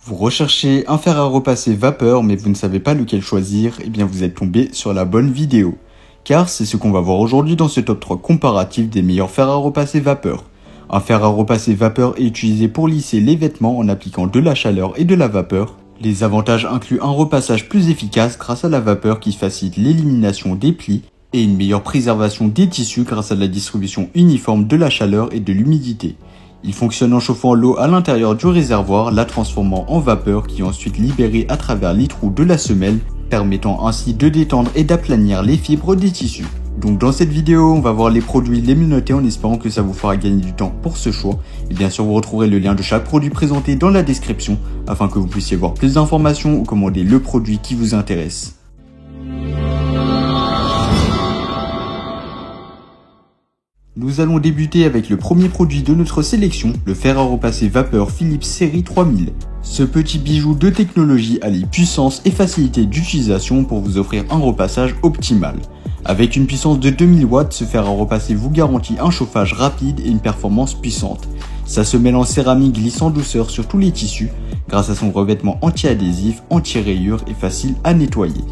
Vous recherchez un fer à repasser vapeur mais vous ne savez pas lequel choisir, eh bien vous êtes tombé sur la bonne vidéo. Car c'est ce qu'on va voir aujourd'hui dans ce top 3 comparatif des meilleurs fers à repasser vapeur. Un fer à repasser vapeur est utilisé pour lisser les vêtements en appliquant de la chaleur et de la vapeur. Les avantages incluent un repassage plus efficace grâce à la vapeur qui facilite l'élimination des plis et une meilleure préservation des tissus grâce à la distribution uniforme de la chaleur et de l'humidité. Il fonctionne en chauffant l'eau à l'intérieur du réservoir, la transformant en vapeur qui est ensuite libérée à travers les trous de la semelle, permettant ainsi de détendre et d'aplanir les fibres des tissus. Donc dans cette vidéo, on va voir les produits les mieux notés en espérant que ça vous fera gagner du temps pour ce choix. Et bien sûr, vous retrouverez le lien de chaque produit présenté dans la description afin que vous puissiez voir plus d'informations ou commander le produit qui vous intéresse. Nous allons débuter avec le premier produit de notre sélection, le fer à repasser vapeur Philips série 3000. Ce petit bijou de technologie allie puissance et facilité d'utilisation pour vous offrir un repassage optimal. Avec une puissance de 2000 watts, ce fer à repasser vous garantit un chauffage rapide et une performance puissante. Sa semelle en céramique glisse en douceur sur tous les tissus grâce à son revêtement anti-adhésif, anti-rayures et facile à nettoyer.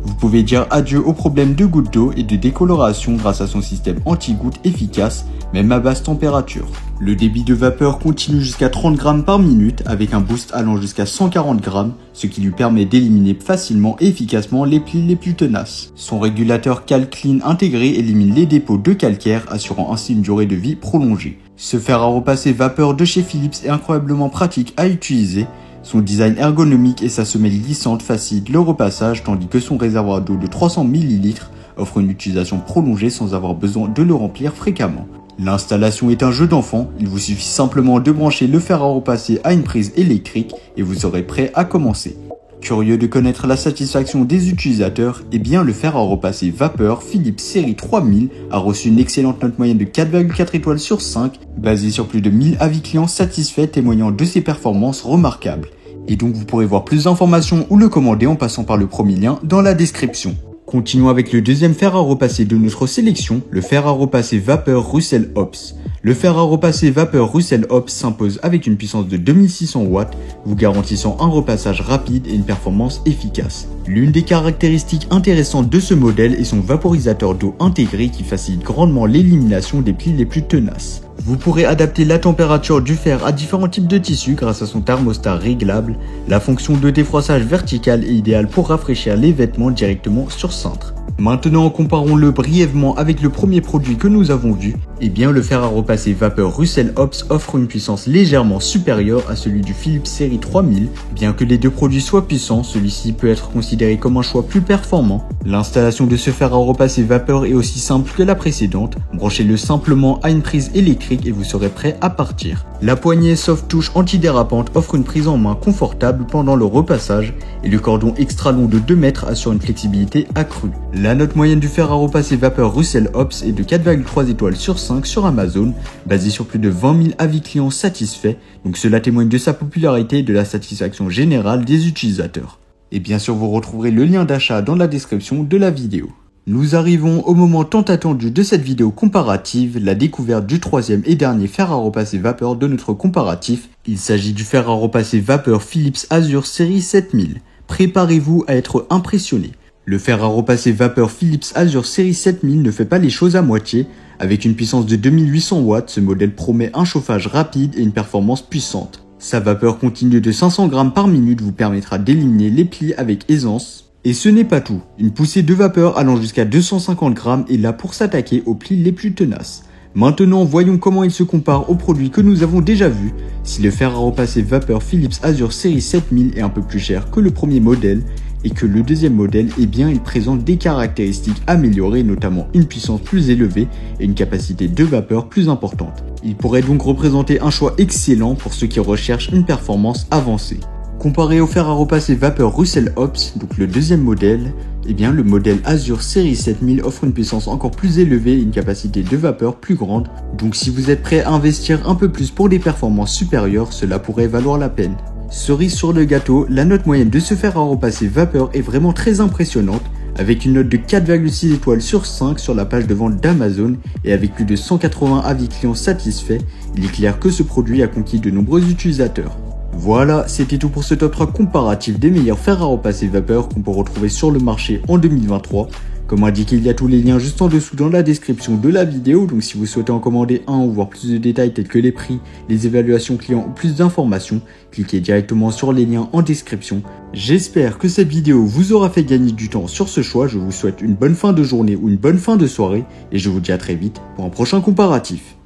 Vous pouvez dire adieu aux problèmes de gouttes d'eau et de décoloration grâce à son système anti-gouttes efficace, même à basse température. Le débit de vapeur continue jusqu'à 30 grammes par minute avec un boost allant jusqu'à 140 grammes, ce qui lui permet d'éliminer facilement et efficacement les plis les plus tenaces. Son régulateur CalClean intégré élimine les dépôts de calcaire, assurant ainsi une durée de vie prolongée. Ce fer à repasser vapeur de chez Philips est incroyablement pratique à utiliser. Son design ergonomique et sa semelle glissante facilitent le repassage tandis que son réservoir d'eau de 300 ml offre une utilisation prolongée sans avoir besoin de le remplir fréquemment. L'installation est un jeu d'enfant, il vous suffit simplement de brancher le fer à repasser à une prise électrique et vous serez prêt à commencer. Curieux de connaître la satisfaction des utilisateurs, eh bien le fer à repasser vapeur Philips série 3000 a reçu une excellente note moyenne de 4,4 étoiles sur 5, basée sur plus de 1000 avis clients satisfaits témoignant de ses performances remarquables. Et donc vous pourrez voir plus d'informations ou le commander en passant par le premier lien dans la description. Continuons avec le deuxième fer à repasser de notre sélection, le fer à repasser vapeur Russell Hobbs. Le fer à repasser vapeur Russell Hobbs s'impose avec une puissance de 2600 watts, vous garantissant un repassage rapide et une performance efficace. L'une des caractéristiques intéressantes de ce modèle est son vaporisateur d'eau intégré qui facilite grandement l'élimination des plis les plus tenaces. Vous pourrez adapter la température du fer à différents types de tissus grâce à son thermostat réglable. La fonction de défroissage vertical est idéale pour rafraîchir les vêtements directement sur cintre. Maintenant, comparons-le brièvement avec le premier produit que nous avons vu. Eh bien, le fer à repasser vapeur Russell Hobbs offre une puissance légèrement supérieure à celui du Philips série 3000. Bien que les deux produits soient puissants, celui-ci peut être considéré comme un choix plus performant. L'installation de ce fer à repasser vapeur est aussi simple que la précédente. Branchez-le simplement à une prise électrique et vous serez prêt à partir. La poignée soft touch antidérapante offre une prise en main confortable pendant le repassage et le cordon extra long de 2 mètres assure une flexibilité accrue. La note moyenne du fer à repasser vapeur Russell Hobbs est de 4,3 étoiles sur 5 sur Amazon, basée sur plus de 20 000 avis clients satisfaits, donc cela témoigne de sa popularité et de la satisfaction générale des utilisateurs. Et bien sûr, vous retrouverez le lien d'achat dans la description de la vidéo. Nous arrivons au moment tant attendu de cette vidéo comparative, la découverte du troisième et dernier fer à repasser vapeur de notre comparatif. Il s'agit du fer à repasser vapeur Philips Azure série 7000. Préparez-vous à être impressionné. Le fer à repasser vapeur Philips Azure série 7000 ne fait pas les choses à moitié. Avec une puissance de 2800 watts, ce modèle promet un chauffage rapide et une performance puissante. Sa vapeur continue de 500 grammes par minute vous permettra d'éliminer les plis avec aisance. Et ce n'est pas tout, une poussée de vapeur allant jusqu'à 250 grammes est là pour s'attaquer aux plis les plus tenaces. Maintenant, voyons comment il se compare aux produits que nous avons déjà vus. Si le fer à repasser vapeur Philips Azure série 7000 est un peu plus cher que le premier modèle, et que le deuxième modèle, eh bien, il présente des caractéristiques améliorées, notamment une puissance plus élevée et une capacité de vapeur plus importante. Il pourrait donc représenter un choix excellent pour ceux qui recherchent une performance avancée. Comparé au fer à repasser vapeur Russell Hobbs, donc le deuxième modèle, eh bien le modèle Azure série 7000 offre une puissance encore plus élevée et une capacité de vapeur plus grande. Donc si vous êtes prêt à investir un peu plus pour des performances supérieures, cela pourrait valoir la peine. Cerise sur le gâteau, la note moyenne de ce fer à repasser vapeur est vraiment très impressionnante, avec une note de 4,6 étoiles sur 5 sur la page de vente d'Amazon et avec plus de 180 avis clients satisfaits, il est clair que ce produit a conquis de nombreux utilisateurs. Voilà, c'était tout pour ce top 3 comparatif des meilleurs fers à repasser vapeur qu'on peut retrouver sur le marché en 2023. Comme indiqué, il y a tous les liens juste en dessous dans la description de la vidéo, donc si vous souhaitez en commander un ou voir plus de détails tels que les prix, les évaluations clients ou plus d'informations, cliquez directement sur les liens en description. J'espère que cette vidéo vous aura fait gagner du temps sur ce choix, je vous souhaite une bonne fin de journée ou une bonne fin de soirée, et je vous dis à très vite pour un prochain comparatif.